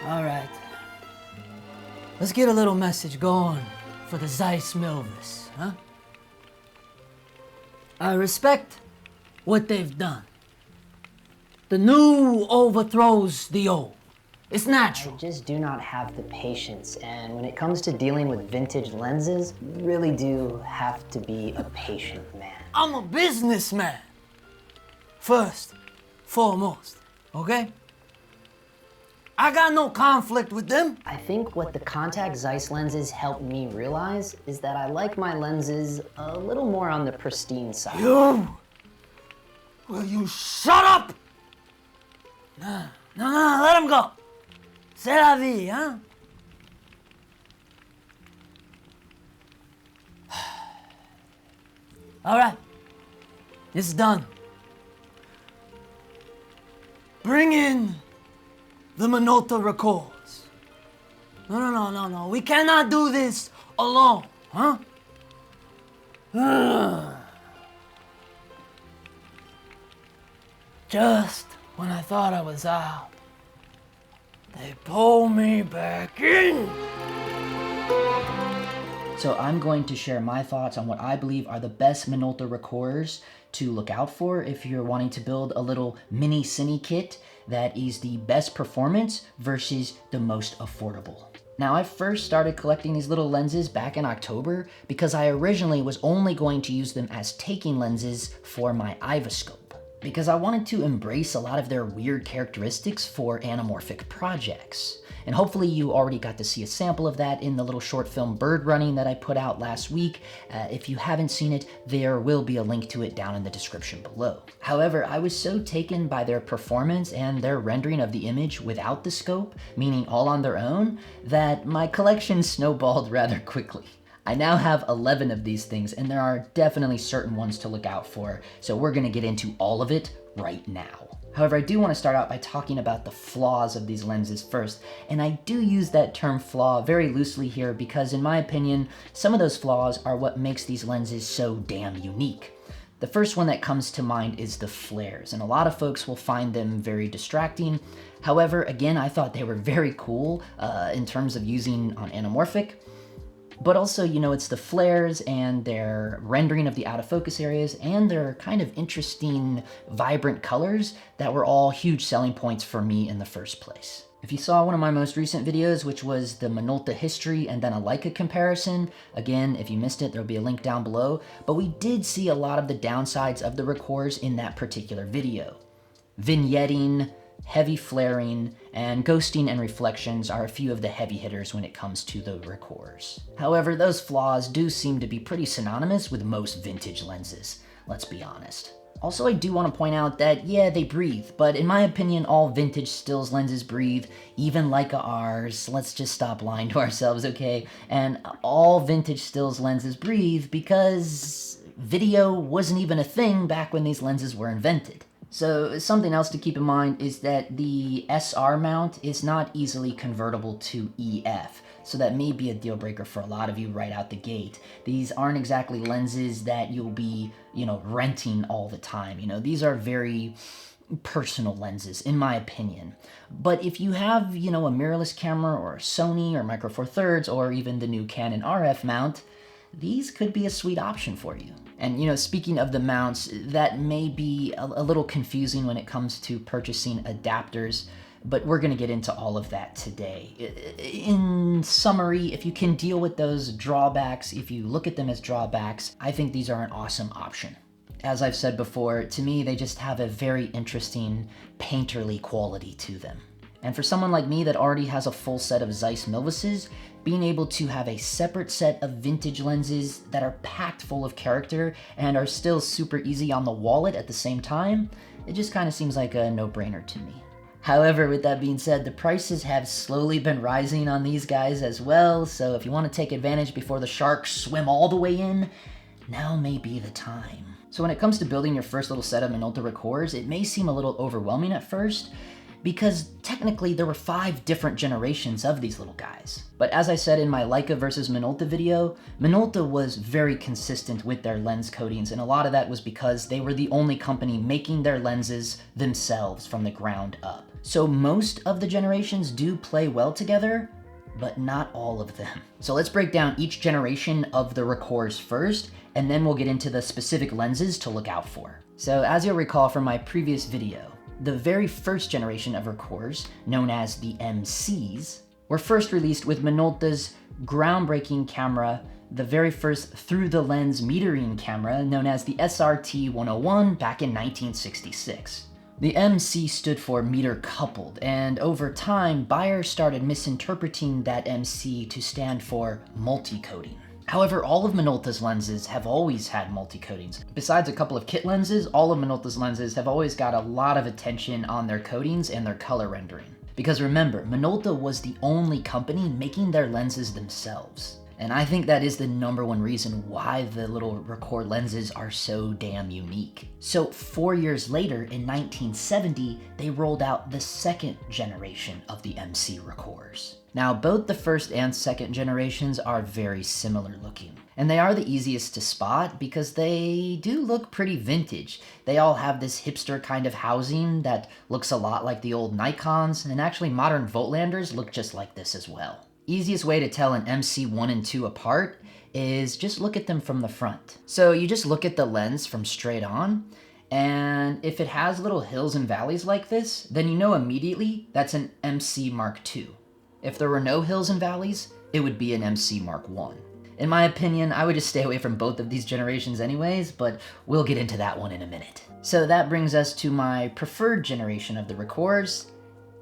All right. Let's get a little message going for the Zeiss Milvis, huh? I respect what they've done. The new overthrows the old. It's natural. I just do not have the patience, and when it comes to dealing with vintage lenses, you really do have to be a patient man. I'm a businessman. First, foremost, okay? I got no conflict with them. I think what the contact Zeiss lenses helped me realize is that I like my lenses a little more on the pristine side. You! Will you shut up? No, let him go. C'est la vie, huh? All right, it's done. Bring in the Minolta Rokkors. No. We cannot do this alone, huh? Just when I thought I was out, they pull me back in. So I'm going to share my thoughts on what I believe are the best Minolta Rokkors to look out for if you're wanting to build a little mini cine kit that is the best performance versus the most affordable. Now, I first started collecting these little lenses back in October because I originally was only going to use them as taking lenses for my Ivoscope, because I wanted to embrace a lot of their weird characteristics for anamorphic projects. And hopefully you already got to see a sample of that in the little short film Bird Running that I put out last week. If you haven't seen it, there will be a link to it down in the description below. However, I was so taken by their performance and their rendering of the image without the scope, meaning all on their own, that my collection snowballed rather quickly. I now have 11 of these things, and there are definitely certain ones to look out for, so we're gonna get into all of it right now. However, I do want to start out by talking about the flaws of these lenses first, and I do use that term flaw very loosely here because, in my opinion, some of those flaws are what makes these lenses so damn unique. The first one that comes to mind is the flares, and a lot of folks will find them very distracting. However, again, I thought they were very cool in terms of using on anamorphic. But also, you know, it's the flares and their rendering of the out of focus areas and their kind of interesting, vibrant colors that were all huge selling points for me in the first place. If you saw one of my most recent videos, which was the Minolta history and then a Leica comparison, again, if you missed it, there'll be a link down below, but we did see a lot of the downsides of the Rokkors in that particular video. Vignetting, heavy flaring, and ghosting and reflections are a few of the heavy hitters when it comes to the Rokkors. However, those flaws do seem to be pretty synonymous with most vintage lenses, let's be honest. Also, I do want to point out that, yeah, they breathe, but in my opinion, all vintage stills lenses breathe, even Leica Rs. Let's just stop lying to ourselves, okay? And all vintage stills lenses breathe because video wasn't even a thing back when these lenses were invented. So something else to keep in mind is that the SR mount is not easily convertible to EF, so that may be a deal breaker for a lot of you right out the gate. These aren't exactly lenses that you'll be, renting all the time. These are very personal lenses, in my opinion. But if you have, a mirrorless camera or a Sony or Micro Four Thirds or even the new Canon RF mount, these could be a sweet option for you. And speaking of the mounts, that may be a little confusing when it comes to purchasing adapters, but we're gonna get into all of that today. In summary, if you can deal with those drawbacks, if you look at them as drawbacks, I think these are an awesome option. As I've said before, to me, they just have a very interesting painterly quality to them. And for someone like me that already has a full set of Zeiss Milvises, being able to have a separate set of vintage lenses that are packed full of character and are still super easy on the wallet at the same time, it just kind of seems like a no-brainer to me. However, with that being said, the prices have slowly been rising on these guys as well, so if you want to take advantage before the sharks swim all the way in, now may be the time. So when it comes to building your first little set of Minolta Rokkors, it may seem a little overwhelming at first. because technically there were 5 different generations of these little guys. But as I said in my Leica versus Minolta video, Minolta was very consistent with their lens coatings, and a lot of that was because they were the only company making their lenses themselves from the ground up. So most of the generations do play well together, but not all of them. So let's break down each generation of the Rokkors first, and then we'll get into the specific lenses to look out for. So as you'll recall from my previous video, the very first generation of Rokkors, known as the MCiis, were first released with Minolta's groundbreaking camera, the very first through-the-lens metering camera known as the SRT-101 back in 1966. The MC stood for meter coupled, and over time, buyers started misinterpreting that MC to stand for multi-coating. However, all of Minolta's lenses have always had multi-coatings. Besides a couple of kit lenses, all of Minolta's lenses have always got a lot of attention on their coatings and their color rendering. Because remember, Minolta was the only company making their lenses themselves. And I think that is the #1 reason why the little Rokkor lenses are so damn unique. So 4 years later, in 1970, they rolled out the second generation of the MC Rokkors. Now, both the first and second generations are very similar looking. And they are the easiest to spot because they do look pretty vintage. They all have this hipster kind of housing that looks a lot like the old Nikons, and actually modern Voigtlanders look just like this as well. Easiest way to tell an MC1 and 2 apart is just look at them from the front. So you just look at the lens from straight on, and if it has little hills and valleys like this, then you know immediately that's an MC Mark II. If there were no hills and valleys, it would be an MC Mark I. In my opinion, I would just stay away from both of these generations anyways, but we'll get into that one in a minute. So that brings us to my preferred generation of the Rokkors,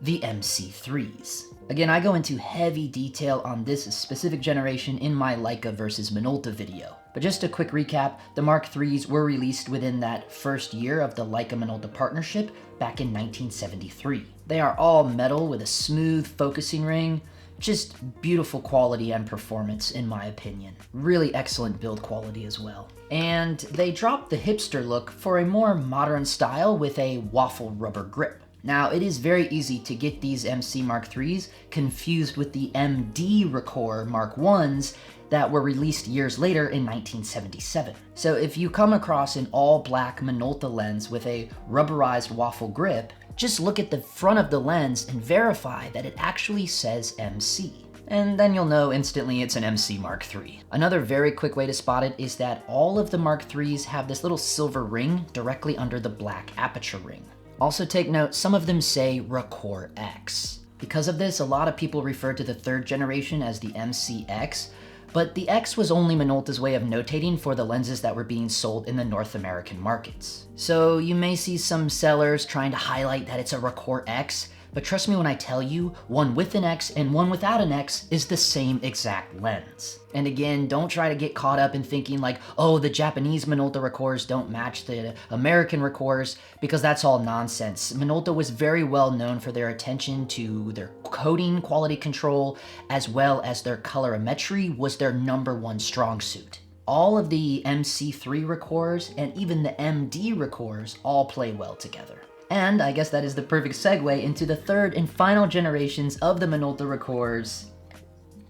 the MC3s. Again, I go into heavy detail on this specific generation in my Leica versus Minolta video. But just a quick recap, the Mark IIIs were released within that first year of the Leica-Minolta partnership back in 1973. They are all metal with a smooth focusing ring, just beautiful quality and performance in my opinion. Really excellent build quality as well. And they dropped the hipster look for a more modern style with a waffle rubber grip. Now, it is very easy to get these MC Mark IIIs confused with the MD Rokkor Mark Is that were released years later in 1977. So if you come across an all-black Minolta lens with a rubberized waffle grip, just look at the front of the lens and verify that it actually says MC. And then you'll know instantly it's an MC Mark III. Another very quick way to spot it is that all of the Mark IIIs have this little silver ring directly under the black aperture ring. Also take note, some of them say Rokkor X. Because of this, a lot of people refer to the third generation as the MCX, but the X was only Minolta's way of notating for the lenses that were being sold in the North American markets. So you may see some sellers trying to highlight that it's a Rokkor X, but trust me when I tell you, one with an X and one without an X is the same exact lens. And again, don't try to get caught up in thinking like, oh, the Japanese Minolta Rokkors don't match the American Rokkors, because that's all nonsense. Minolta was very well known for their attention to their coating quality control, as well as their colorimetry was their #1 strong suit. All of the MC3 Rokkors and even the MD Rokkors all play well together. And I guess that is the perfect segue into the third and final generations of the Minolta Rokkors,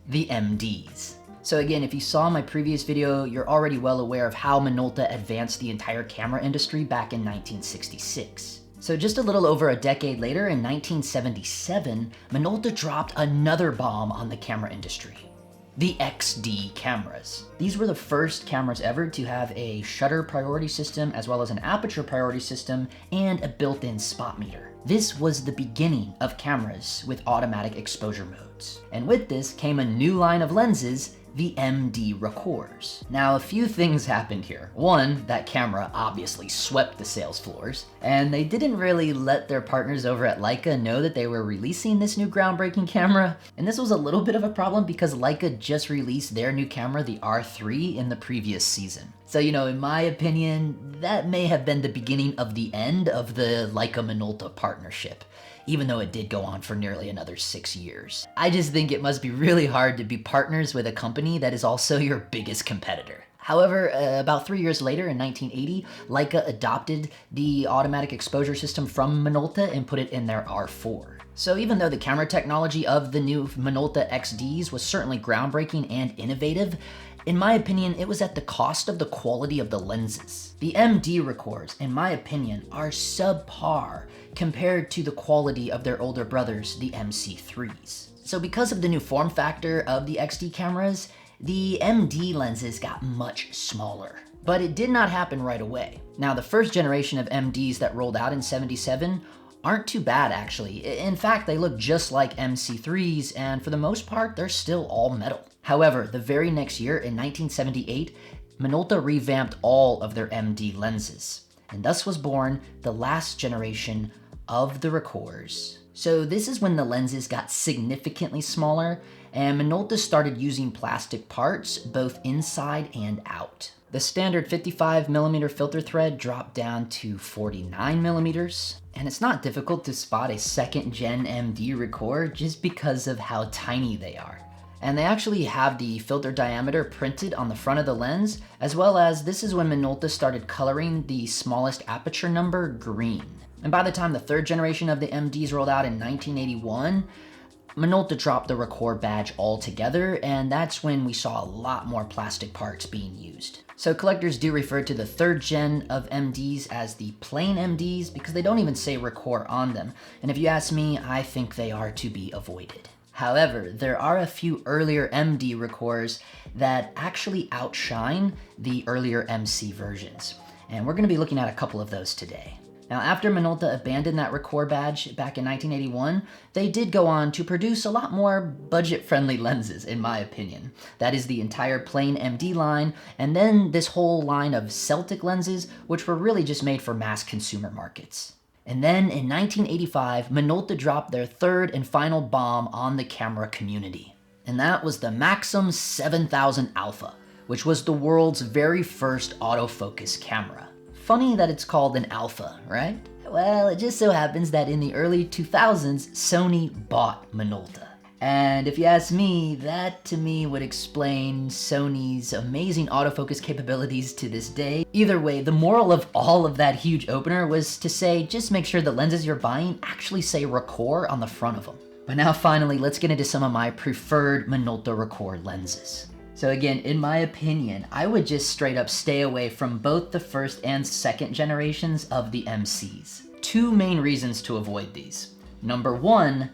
the MDs. So again, if you saw my previous video, you're already well aware of how Minolta advanced the entire camera industry back in 1966. So just a little over a decade later, in 1977, Minolta dropped another bomb on the camera industry. The XD cameras. These were the first cameras ever to have a shutter priority system as well as an aperture priority system and a built-in spot meter. This was the beginning of cameras with automatic exposure modes. And with this came a new line of lenses, the MD Rokkors. Now, a few things happened here. One, that camera obviously swept the sales floors, and they didn't really let their partners over at Leica know that they were releasing this new groundbreaking camera. And this was a little bit of a problem because Leica just released their new camera, the R3, in the previous season. So, in my opinion, that may have been the beginning of the end of the Leica-Minolta partnership, even though it did go on for nearly another 6 years. I just think it must be really hard to be partners with a company that is also your biggest competitor. However, about 3 years later, in 1980, Leica adopted the automatic exposure system from Minolta and put it in their R4. So even though the camera technology of the new Minolta XDs was certainly groundbreaking and innovative, in my opinion, it was at the cost of the quality of the lenses. The MD Rokkors, in my opinion, are subpar compared to the quality of their older brothers, the MC3s. So because of the new form factor of the XD cameras, the MD lenses got much smaller. But it did not happen right away. Now, the first generation of MDs that rolled out in '77 aren't too bad actually. In fact, they look just like MC3s, and for the most part, they're still all metal. However, the very next year, in 1978, Minolta revamped all of their MD lenses, and thus was born the last generation of the Rokkors. So this is when the lenses got significantly smaller, and Minolta started using plastic parts both inside and out. The standard 55mm filter thread dropped down to 49mm, and it's not difficult to spot a second gen MD Rokkor just because of how tiny they are. And they actually have the filter diameter printed on the front of the lens, as well as this is when Minolta started coloring the smallest aperture number green. And by the time the third generation of the MDs rolled out in 1981, Minolta dropped the Rokkor badge altogether, and that's when we saw a lot more plastic parts being used. So collectors do refer to the third gen of MDs as the plain MDs because they don't even say Rokkor on them. And if you ask me, I think they are to be avoided. However, there are a few earlier MD Rokkors that actually outshine the earlier MC versions. And we're gonna be looking at a couple of those today. Now, after Minolta abandoned that Rokkor badge back in 1981, they did go on to produce a lot more budget-friendly lenses, in my opinion. That is the entire plain MD line, and then this whole line of Celtic lenses, which were really just made for mass consumer markets. And then in 1985, Minolta dropped their third and final bomb on the camera community. And that was the Maxxum 7000 Alpha, which was the world's very first autofocus camera. Funny that it's called an alpha, right? Well, it just so happens that in the early 2000s, Sony bought Minolta. And if you ask me, that to me would explain Sony's amazing autofocus capabilities to this day. Either way, the moral of all of that huge opener was to say, just make sure the lenses you're buying actually say Rokkor on the front of them. But now finally, let's get into some of my preferred Minolta Rokkor lenses. So again, in my opinion, I would just straight up stay away from both the first and second generations of the MCs. Two main reasons to avoid these. Number one,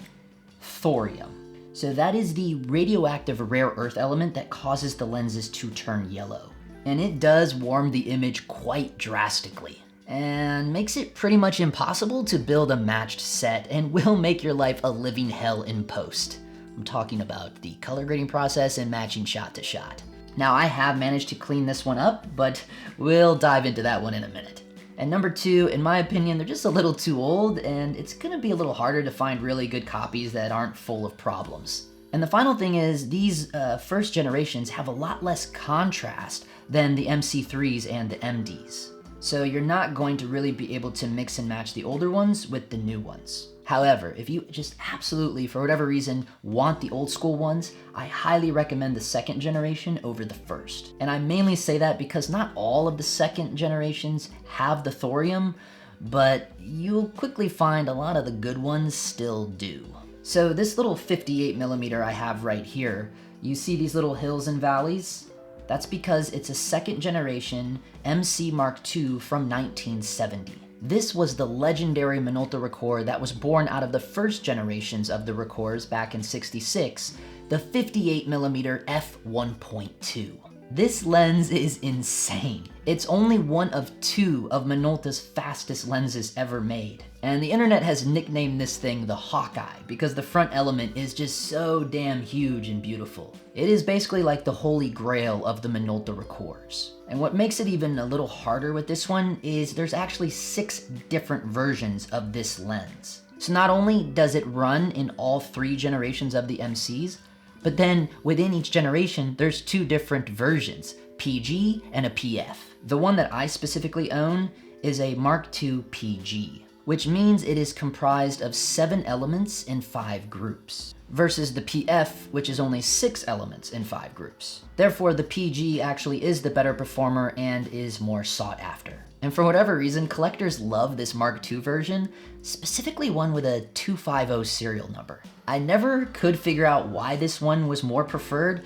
thorium. So that is the radioactive rare earth element that causes the lenses to turn yellow. And it does warm the image quite drastically, and makes it pretty much impossible to build a matched set and will make your life a living hell in post. I'm talking about the color grading process and matching shot to shot. Now, I have managed to clean this one up, but we'll dive into that one in a minute. And number two, in my opinion, they're just a little too old, and it's gonna be a little harder to find really good copies that aren't full of problems. And the final thing is, these first generations have a lot less contrast than the MC3s and the MDs. So you're not going to really be able to mix and match the older ones with the new ones. However, if you just absolutely, for whatever reason, want the old school ones, I highly recommend the second generation over the first. And I mainly say that because not all of the second generations have the thorium, but you'll quickly find a lot of the good ones still do. So this little 58mm I have right here, you see these little hills and valleys? That's because it's a second generation MC Mark II from 1970. This was the legendary Minolta Rokkor that was born out of the first generations of the Rokkors back in '66, the 58mm f1.2. This lens is insane. It's only one of two of Minolta's fastest lenses ever made. And the internet has nicknamed this thing the Hawkeye because the front element is just so damn huge and beautiful. It is basically like the holy grail of the Minolta Rokkors. And what makes it even a little harder with this one is there's actually 6 different versions of this lens. So not only does it run in all 3 generations of the MCs, but then within each generation, there's 2 different versions, PG and a PF. The one that I specifically own is a Mark II PG, which means it is comprised of 7 elements in 5 groups. versus the PF, which is only 6 elements in 5 groups. Therefore, the PG actually is the better performer and is more sought after. And for whatever reason, collectors love this Mark II version, specifically one with a 250 serial number. I never could figure out why this one was more preferred.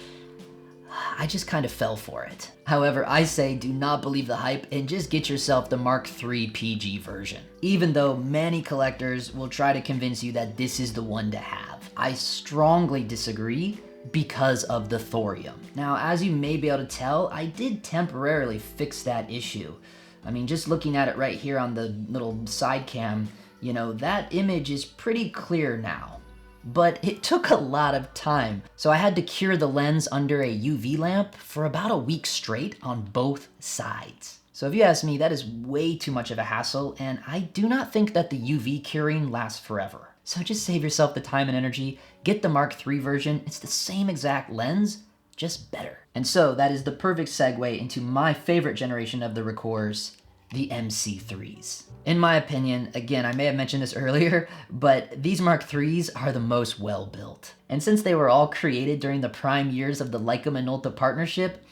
I just kind of fell for it. However, I say do not believe the hype and just get yourself the Mark III PG version. Even though many collectors will try to convince you that this is the one to have. I strongly disagree because of the thorium. Now, as you may be able to tell, I did temporarily fix that issue. I mean, just looking at it right here on the little side cam, you know, that image is pretty clear now. But it took a lot of time. So I had to cure the lens under a UV lamp for about a week straight on both sides. So if you ask me, that is way too much of a hassle, and I do not think that the UV curing lasts forever. So just save yourself the time and energy, get the Mark III version. It's the same exact lens, just better. And so that is the perfect segue into my favorite generation of the Rokkors, the MC3s. In my opinion, again, I may have mentioned this earlier, but these Mark IIIs are the most well-built. And since they were all created during the prime years of the Leica Minolta partnership,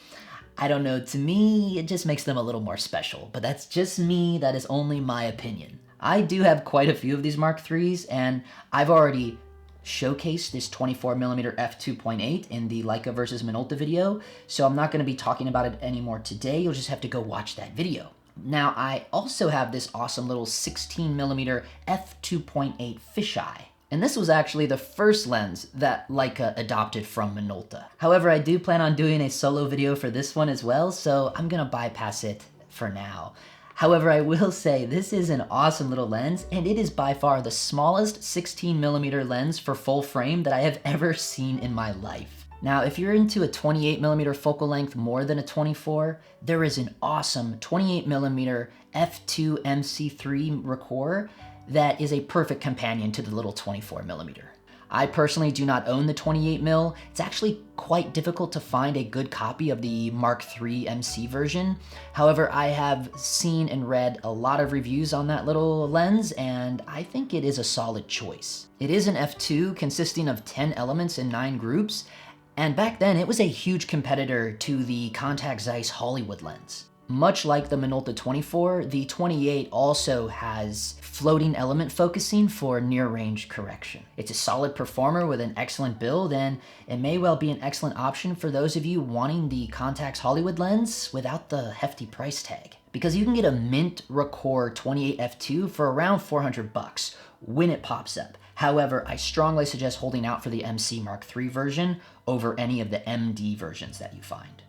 I don't know, to me, it just makes them a little more special. But that's just me, that is only my opinion. I do have quite a few of these Mark IIIs, and I've already showcased this 24mm f2.8 in the Leica versus Minolta video, so I'm not going to be talking about it anymore today. You'll just have to go watch that video. Now, I also have this awesome little 16mm f2.8 fisheye. And this was actually the first lens that Leica adopted from Minolta. However, I do plan on doing a solo video for this one as well, so I'm gonna bypass it for now. However, I will say this is an awesome little lens, and it is by far the smallest 16mm lens for full frame that I have ever seen in my life. Now, if you're into a 28mm focal length more than a 24, there is an awesome 28mm f2 MC3 Rokkor that is a perfect companion to the little 24mm. I personally do not own the 28mm. It's actually quite difficult to find a good copy of the Mark III MC version. However, I have seen and read a lot of reviews on that little lens, and I think it is a solid choice. It is an f2 consisting of 10 elements in 9 groups, and back then it was a huge competitor to the Contact Zeiss Hollywood lens. Much like the Minolta 24, the 28 also has floating element focusing for near-range correction. It's a solid performer with an excellent build, and it may well be an excellent option for those of you wanting the Contax Hollywood lens without the hefty price tag. Because you can get a mint Rokkor 28 f2 for around 400 bucks when it pops up. However, I strongly suggest holding out for the MC Mark III version over any of the MD versions that you find.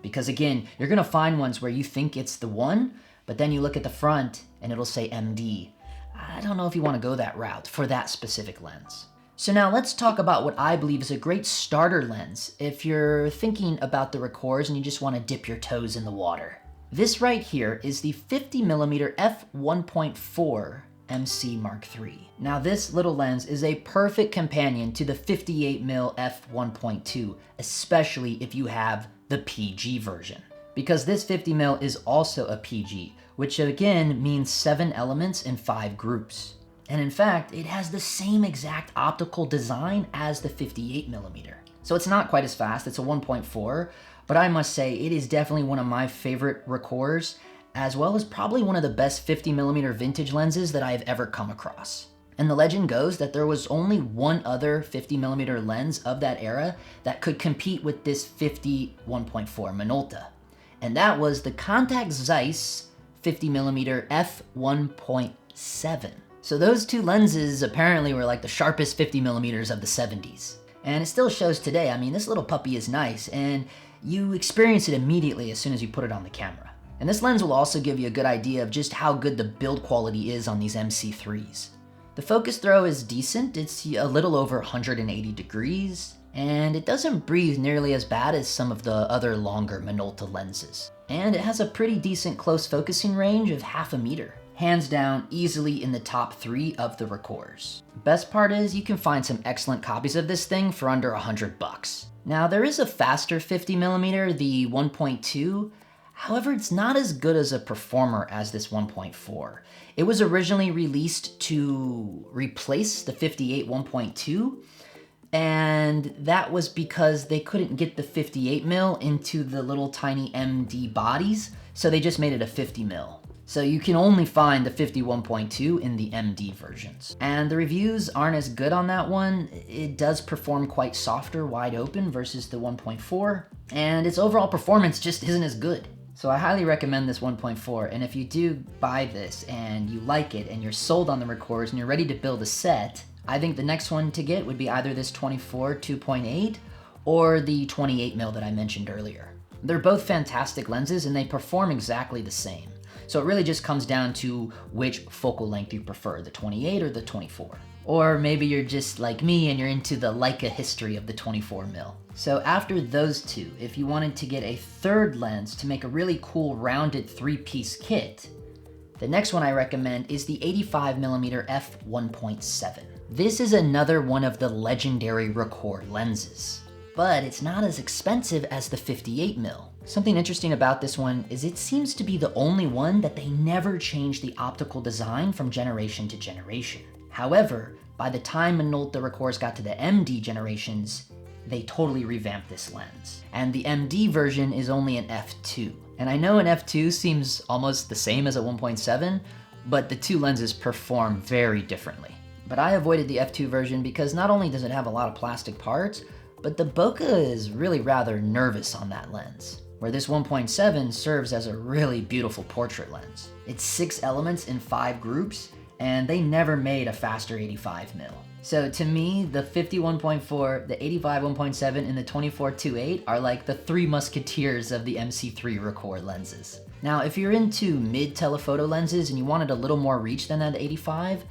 Because again, you're gonna find ones where you think it's the one, but then you look at the front and it'll say MD. I don't know if you wanna go that route for that specific lens. So now let's talk about what I believe is a great starter lens if you're thinking about the Rokkors and you just wanna dip your toes in the water. This right here is the 50mm f1.4 MC Mark III. Now this little lens is a perfect companion to the 58mm f1.2, especially if you have the PG version. Because this 50mm is also a PG, which again means 7 elements in 5 groups. And in fact, it has the same exact optical design as the 58mm. So it's not quite as fast, it's a 1.4, but I must say it is definitely one of my favorite Rokkors, as well as probably one of the best 50mm vintage lenses that I have ever come across. And the legend goes that there was only one other 50mm lens of that era that could compete with this 50 1.4 Minolta. And that was the Contact Zeiss 50mm f1.7. So those two lenses apparently were like the sharpest 50mm of the 70s. And it still shows today. I mean, this little puppy is nice, and you experience it immediately as soon as you put it on the camera. And this lens will also give you a good idea of just how good the build quality is on these MC3s. The focus throw is decent, it's a little over 180 degrees, and it doesn't breathe nearly as bad as some of the other longer Minolta lenses. And it has a pretty decent close focusing range of ½ a meter. Hands down, easily in the top 3 of the Rokkors. Best part is you can find some excellent copies of this thing for under 100 bucks. Now there is a faster 50mm, the 1.2, however, it's not as good as a performer as this 1.4. It was originally released to replace the 58 1.2, And that was because they couldn't get the 58mm into the little tiny MD bodies, so they just made it a 50mm. So you can only find the 51.2 in the MD versions. And the reviews aren't as good on that one. It does perform quite softer, wide open versus the 1.4, and its overall performance just isn't as good. So I highly recommend this 1.4, and if you do buy this and you like it and you're sold on the Rokkors and you're ready to build a set, I think the next one to get would be either this 24 2.8 or the 28mm that I mentioned earlier. They're both fantastic lenses and they perform exactly the same. So it really just comes down to which focal length you prefer, the 28 or the 24. Or maybe you're just like me and you're into the Leica history of the 24mm. So after those two, if you wanted to get a third lens to make a really cool rounded 3-piece kit, the next one I recommend is the 85mm f1.7. This is another one of the legendary Rokkor lenses, but it's not as expensive as the 58mm. Something interesting about this one is it seems to be the only one that they never changed the optical design from generation to generation. However, by the time Minolta Rokkors got to the MD generations, they totally revamped this lens. And the MD version is only an f2. And I know an f2 seems almost the same as a 1.7, but the two lenses perform very differently. But I avoided the f2 version because not only does it have a lot of plastic parts, but the bokeh is really rather nervous on that lens, where this 1.7 serves as a really beautiful portrait lens. It's 6 elements in 5 groups, and they never made a faster 85mm. So to me, the 51.4, the 85 1.7, and the 24 2.8 are like the 3 musketeers of the MCiii Rokkor lenses. Now, if you're into mid telephoto lenses and you wanted a little more reach than that 85,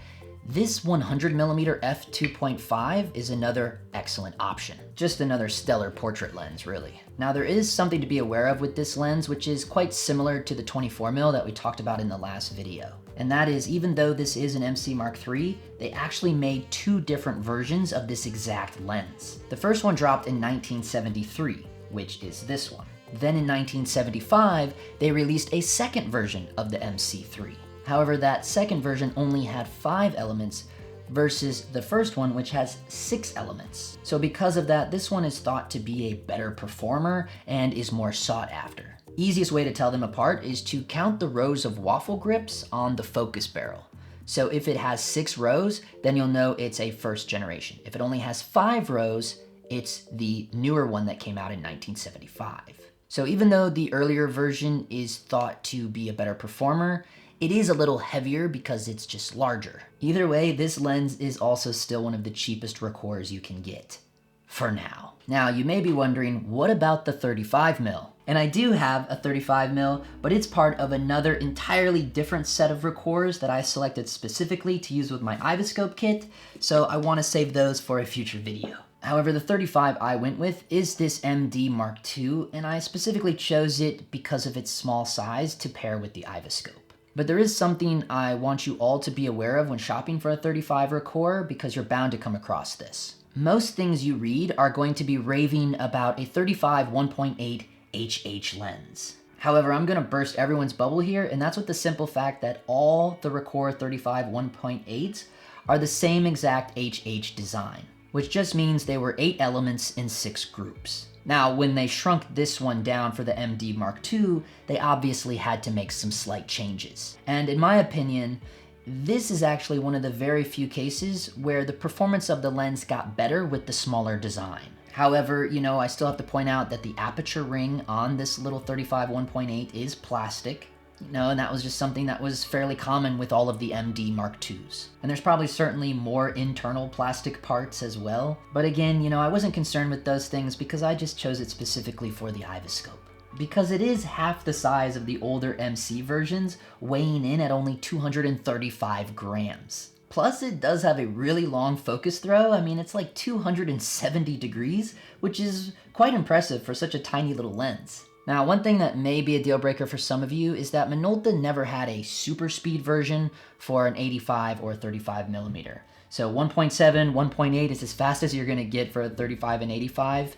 this 100mm f2.5 is another excellent option. Just another stellar portrait lens, really. Now there is something to be aware of with this lens, which is quite similar to the 24mm that we talked about in the last video. And that is, even though this is an MCii Mark III, they actually made 2 different versions of this exact lens. The first one dropped in 1973, which is this one. Then in 1975, they released a second version of the MCii. However, that second version only had 5 elements versus the first one, which has 6 elements. So because of that, this one is thought to be a better performer and is more sought after. Easiest way to tell them apart is to count the rows of waffle grips on the focus barrel. So if it has 6 rows, then you'll know it's a first generation. If it only has 5 rows, it's the newer one that came out in 1975. So even though the earlier version is thought to be a better performer, it is a little heavier because it's just larger. Either way, this lens is also still one of the cheapest Rokkors you can get. For now. Now, you may be wondering, what about the 35mm? And I do have a 35mm, but it's part of another entirely different set of Rokkors that I selected specifically to use with my Iviscope kit, so I want to save those for a future video. However, the 35 I went with is this MD Mark II, and I specifically chose it because of its small size to pair with the Iviscope. But there is something I want you all to be aware of when shopping for a 35 Rokkor, because you're bound to come across this. Most things you read are going to be raving about a 35 1.8 HH lens. However, I'm going to burst everyone's bubble here, and that's with the simple fact that all the Rokkor 35 1.8s are the same exact HH design, which just means they were 8 elements in 6 groups. Now, when they shrunk this one down for the MD Mark II, they obviously had to make some slight changes. And in my opinion, this is actually one of the very few cases where the performance of the lens got better with the smaller design. However, you know, I still have to point out that the aperture ring on this little 35 1.8 is plastic. You know, and that was just something that was fairly common with all of the MD Mark IIs. And there's probably certainly more internal plastic parts as well. But again, you know, I wasn't concerned with those things because I just chose it specifically for the Iviscope. Because it is half the size of the older MCii versions, weighing in at only 235 grams. Plus, it does have a really long focus throw. I mean, it's like 270 degrees, which is quite impressive for such a tiny little lens. Now, one thing that may be a deal breaker for some of you is that Minolta never had a super speed version for an 85 or 35mm. So 1.7, 1.8 is as fast as you're gonna get for a 35 and 85.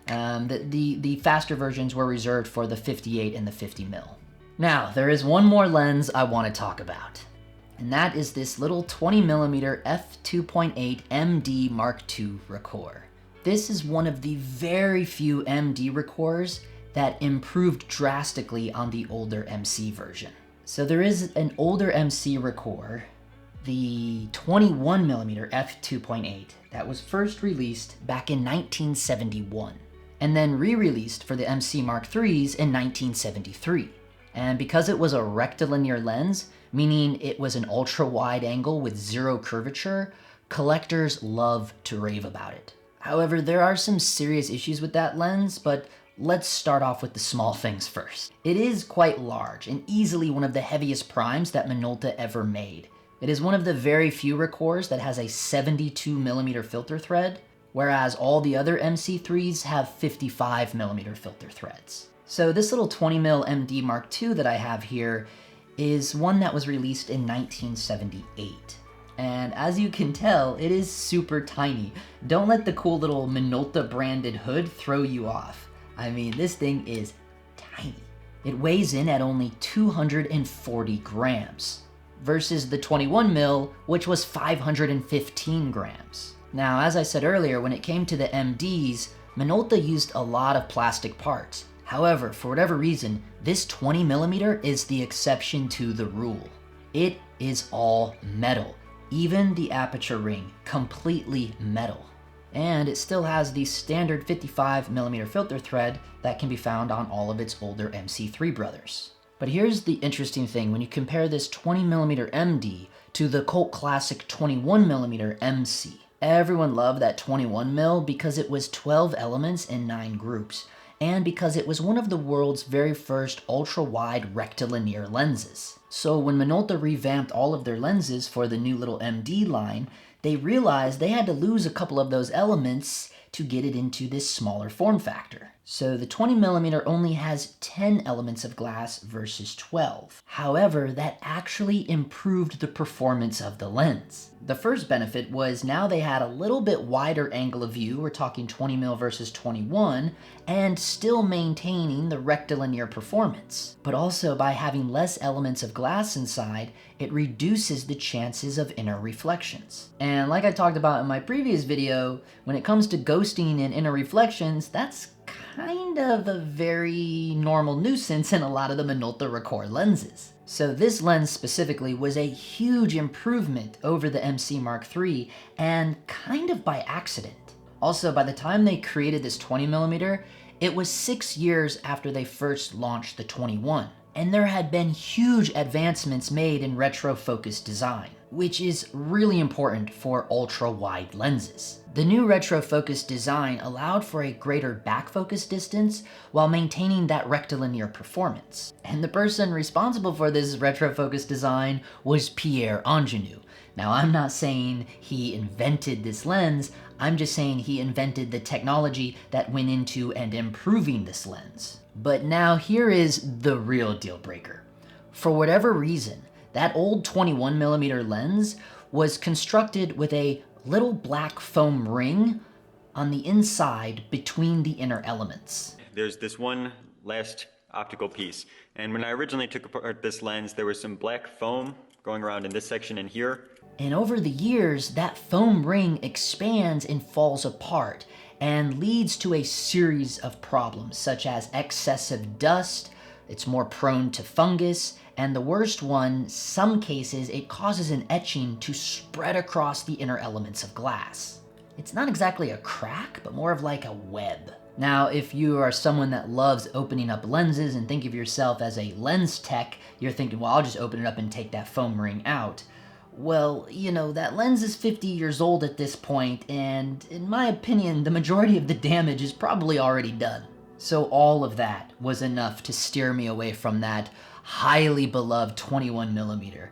The faster versions were reserved for the 58 and the 50mm. Now, there is one more lens I wanna talk about. and that is this little 20mm f2.8 MD Mark II Rokkor. This is one of the very few MD Rokkors that improved drastically on the older MC version. So there is an older MC Rokkor, the 21mm f2.8, that was first released back in 1971, and then re-released for the MC Mark IIIs in 1973. And because it was a rectilinear lens, meaning it was an ultra-wide angle with zero curvature, collectors love to rave about it. However, there are some serious issues with that lens, but let's start off with the small things first. It is quite large and easily one of the heaviest primes that Minolta ever made. It is one of the very few Rokkors that has a 72mm filter thread, whereas all the other MC3s have 55mm filter threads. So this little 20mm MD Mark II that I have here is one that was released in 1978. And as you can tell, it is super tiny. Don't let the cool little Minolta branded hood throw you off. I mean, this thing is tiny. It weighs in at only 240 grams versus the 21mm, which was 515 grams. Now, as I said earlier, when it came to the MDs, Minolta used a lot of plastic parts. However, for whatever reason, this 20mm is the exception to the rule. It is all metal. Even the aperture ring, completely metal. And it still has the standard 55mm filter thread that can be found on all of its older MC3 brothers. But here's the interesting thing when you compare this 20mm MD to the cult classic 21mm MC. Everyone loved that 21mm because it was 12 elements in 9 groups, and because it was one of the world's very first ultra-wide rectilinear lenses. So when Minolta revamped all of their lenses for the new little MD line, they realized they had to lose a couple of those elements to get it into this smaller form factor. So the 20mm only has 10 elements of glass versus 12. However, that actually improved the performance of the lens. The first benefit was now they had a little bit wider angle of view, we're talking 20mm versus 21, and still maintaining the rectilinear performance. But also by having less elements of glass inside, it reduces the chances of inner reflections. And like I talked about in my previous video, when it comes to ghosting and inner reflections, that's kind of a very normal nuisance in a lot of the Minolta Rokkor lenses. So this lens specifically was a huge improvement over the MC Mark III, and kind of by accident. Also, by the time they created this 20mm, it was 6 years after they first launched the 21. And there had been huge advancements made in retro-focus design, which is really important for ultra-wide lenses. The new retro-focus design allowed for a greater back-focus distance while maintaining that rectilinear performance. And the person responsible for this retro-focus design was Pierre Ingenue. Now, I'm not saying he invented this lens, I'm just saying he invented the technology that went into and improving this lens. But now here is the real deal breaker. For whatever reason, that old 21mm lens was constructed with a little black foam ring on the inside between the inner elements. There's this one last optical piece, and when I originally took apart this lens, there was some black foam going around in this section in here. And over the years, that foam ring expands and falls apart and leads to a series of problems such as excessive dust, it's more prone to fungus, and the worst one, some cases, it causes an etching to spread across the inner elements of glass. It's not exactly a crack, but more of like a web. Now, if you are someone that loves opening up lenses and think of yourself as a lens tech, you're thinking, well, I'll just open it up and take that foam ring out. Well, you know, that lens is 50 years old at this point, and in my opinion, the majority of the damage is probably already done. So all of that was enough to steer me away from that highly beloved 21mm,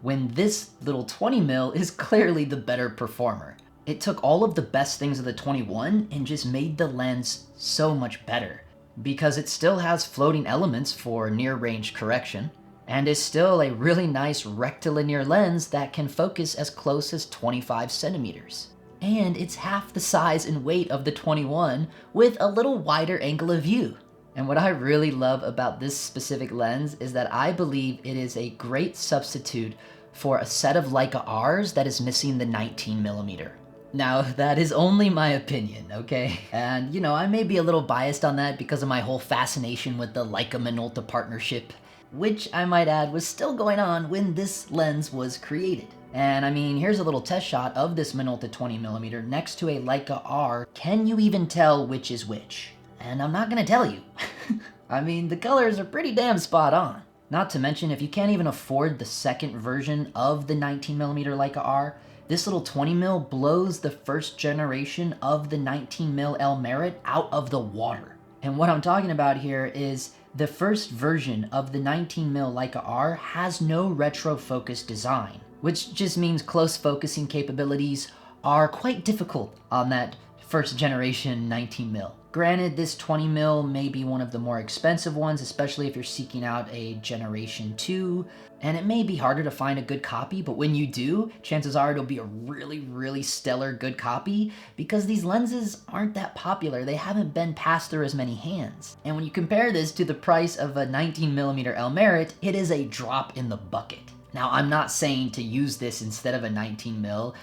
when this little 20mm is clearly the better performer. It took all of the best things of the 21 and just made the lens so much better, because it still has floating elements for near-range correction, and is still a really nice rectilinear lens that can focus as close as 25 centimeters. And it's half the size and weight of the 21 with a little wider angle of view. And what I really love about this specific lens is that I believe it is a great substitute for a set of Leica Rs that is missing the 19mm. Now, that is only my opinion, okay? And, you know, I may be a little biased on that because of my whole fascination with the Leica Minolta partnership, which I might add was still going on when this lens was created. And I mean, here's a little test shot of this Minolta 20mm next to a Leica R. Can you even tell which is which? And I'm not gonna tell you. I mean, the colors are pretty damn spot on. Not to mention, if you can't even afford the second version of the 19mm Leica R, this little 20mm blows the first generation of the 19mm Elmarit out of the water. And what I'm talking about here is the first version of the 19mm Leica R has no retro focus design, which just means close focusing capabilities are quite difficult on that first generation 19mm. Granted, this 20mm may be one of the more expensive ones, especially if you're seeking out a Generation 2, and it may be harder to find a good copy, but when you do, chances are it'll be a really, really stellar good copy, because these lenses aren't that popular. They haven't been passed through as many hands. And when you compare this to the price of a 19mm Elmarit, it is a drop in the bucket. Now, I'm not saying to use this instead of a 19mm.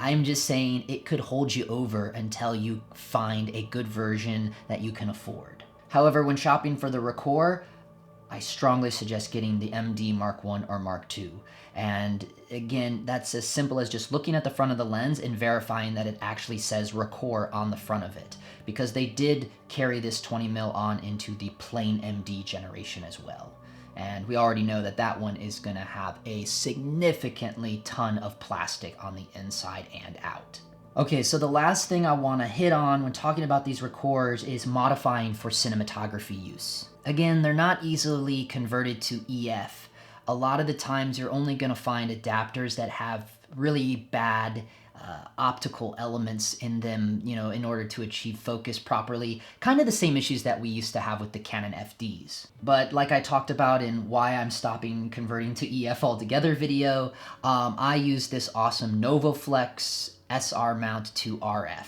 I'm just saying it could hold you over until you find a good version that you can afford. However, when shopping for the Rokkor, I strongly suggest getting the MD Mark I or Mark II. And again, that's as simple as just looking at the front of the lens and verifying that it actually says Rokkor on the front of it, because they did carry this 20mm on into the plain MD generation as well. And we already know that that one is gonna have a significantly ton of plastic on the inside and out. Okay, so the last thing I wanna hit on when talking about these Rokkors is modifying for cinematography use. Again, they're not easily converted to EF. A lot of the times you're only gonna find adapters that have really bad optical elements in them, you know, in order to achieve focus properly. Kind of the same issues that we used to have with the Canon FDs. But like I talked about in why I'm stopping converting to EF altogether video, I use this awesome NovoFlex SR mount to RF.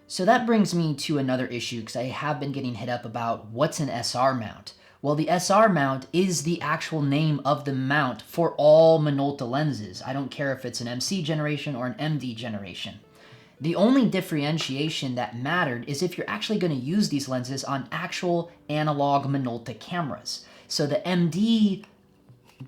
So that brings me to another issue, because I have been getting hit up about what's an SR mount. Well, the SR mount is the actual name of the mount for all Minolta lenses. I don't care if it's an MC generation or an MD generation. The only differentiation that mattered is if you're actually going to use these lenses on actual analog Minolta cameras. So the MD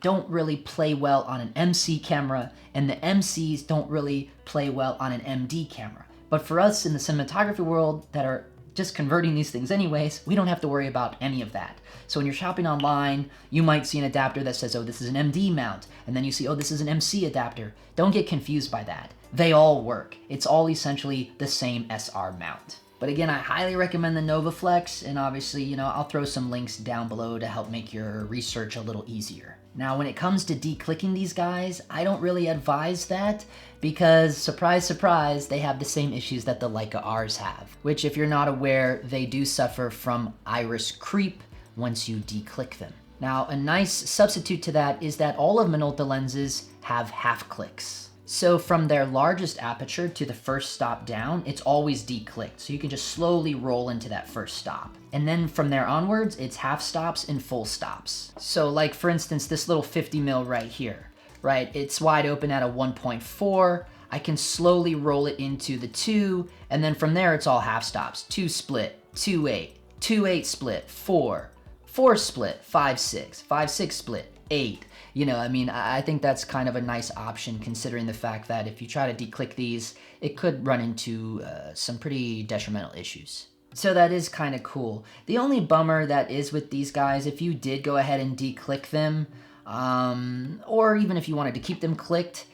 don't really play well on an MC camera, and the MCs don't really play well on an MD camera. But for us in the cinematography world that are just converting these things anyways, we don't have to worry about any of that. So when you're shopping online, you might see an adapter that says, oh, this is an MD mount, and then you see, oh, this is an MC adapter. Don't get confused by that. They all work. It's all essentially the same SR mount. But again, I highly recommend the NovoFlex, and obviously, you know, I'll throw some links down below to help make your research a little easier. Now, when it comes to declicking these guys, I don't really advise that, because surprise, surprise, they have the same issues that the Leica Rs have, which if you're not aware, they do suffer from iris creep once you declick them. Now, a nice substitute to that is that all of Minolta lenses have half clicks. So from their largest aperture to the first stop down, it's always declicked. So you can just slowly roll into that first stop. And then from there onwards, it's half stops and full stops. So like for instance, this little 50mm right here, right? It's wide open at a 1.4. I can slowly roll it into the 2, and then from there it's all half stops. 2 split, 2.8, 2.8 split, 4, 4 split, 5.6, 5.6 split, 8. You know, I mean, I think that's kind of a nice option considering the fact that if you try to declick these, it could run into some pretty detrimental issues. So that is kind of cool. The only bummer that is with these guys, if you did go ahead and declick them, or even if you wanted to keep them clicked,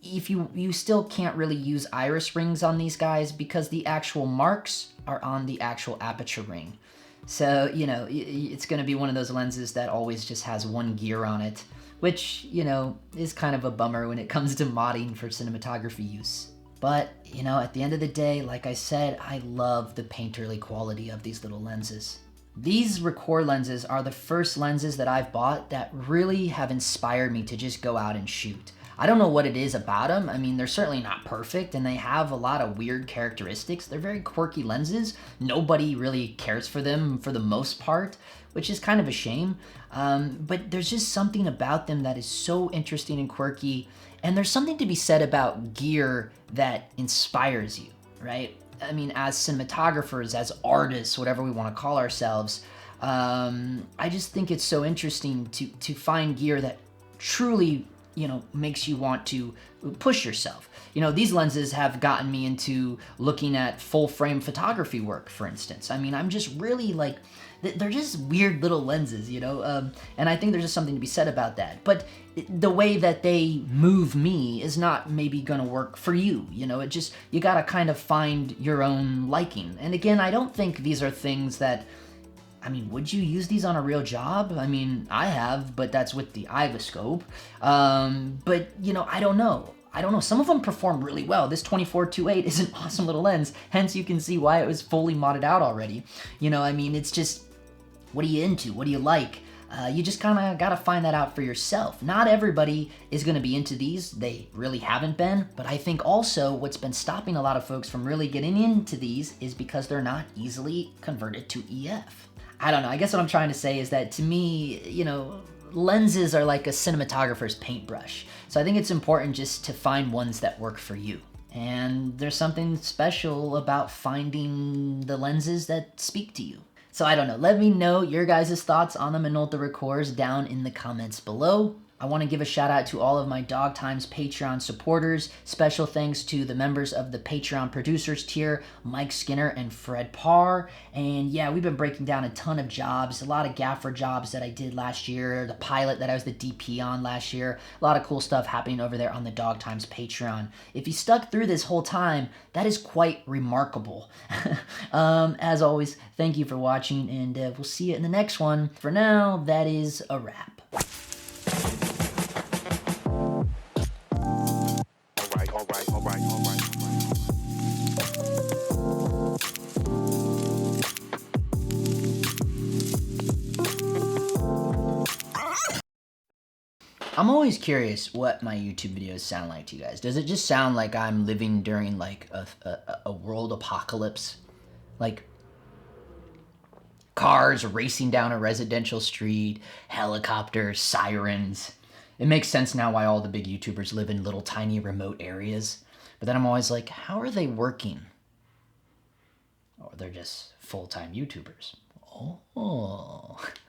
if you still can't really use iris rings on these guys because the actual marks are on the actual aperture ring. So, you know, it's going to be one of those lenses that always just has one gear on it, which, you know, is kind of a bummer when it comes to modding for cinematography use. But, you know, at the end of the day, like I said, I love the painterly quality of these little lenses. These Rokkor lenses are the first lenses that I've bought that really have inspired me to just go out and shoot. I don't know what it is about them. I mean, they're certainly not perfect, and they have a lot of weird characteristics. They're very quirky lenses. Nobody really cares for them for the most part, which is kind of a shame. But there's just something about them that is so interesting and quirky, and there's something to be said about gear that inspires you, right? I mean, as cinematographers, as artists, whatever we want to call ourselves, I just think it's so interesting to find gear that truly, makes you want to push yourself. These lenses have gotten me into looking at full frame photography work, for instance. I mean, I'm just really like, they're just weird little lenses, and I think there's just something to be said about that. But the way that they move me is not maybe gonna work for you, you gotta kind of find your own liking. And again, I don't think these are things that, would you use these on a real job? I have, but that's with the Ivoscope. But, I don't know. Some of them perform really well. This 24-28 is an awesome little lens. Hence, you can see why it was fully modded out already. It's just, what are you into? What do you like? You just kind of got to find that out for yourself. Not everybody is going to be into these. They really haven't been. But I think also what's been stopping a lot of folks from really getting into these is because they're not easily converted to EF. I don't know. I guess what I'm trying to say is that to me, lenses are like a cinematographer's paintbrush. So I think it's important just to find ones that work for you. And there's something special about finding the lenses that speak to you. So I don't know. Let me know your guys' thoughts on the Minolta Rokkors down in the comments below. I want to give a shout out to all of my Dog Times Patreon supporters. Special thanks to the members of the Patreon producers tier, Mike Skinner and Fred Parr. And yeah, we've been breaking down a ton of jobs, a lot of gaffer jobs that I did last year, the pilot that I was the DP on last year. A lot of cool stuff happening over there on the Dog Times Patreon. If you stuck through this whole time, that is quite remarkable. As always, thank you for watching, and we'll see you in the next one. For now, that is a wrap. All right. I'm always curious what my YouTube videos sound like to you guys. Does it just sound like I'm living during like a world apocalypse? Like cars racing down a residential street, helicopters, sirens. It makes sense now why all the big YouTubers live in little tiny remote areas. But then I'm always like, how are they working? Or they're just full-time YouTubers. Oh.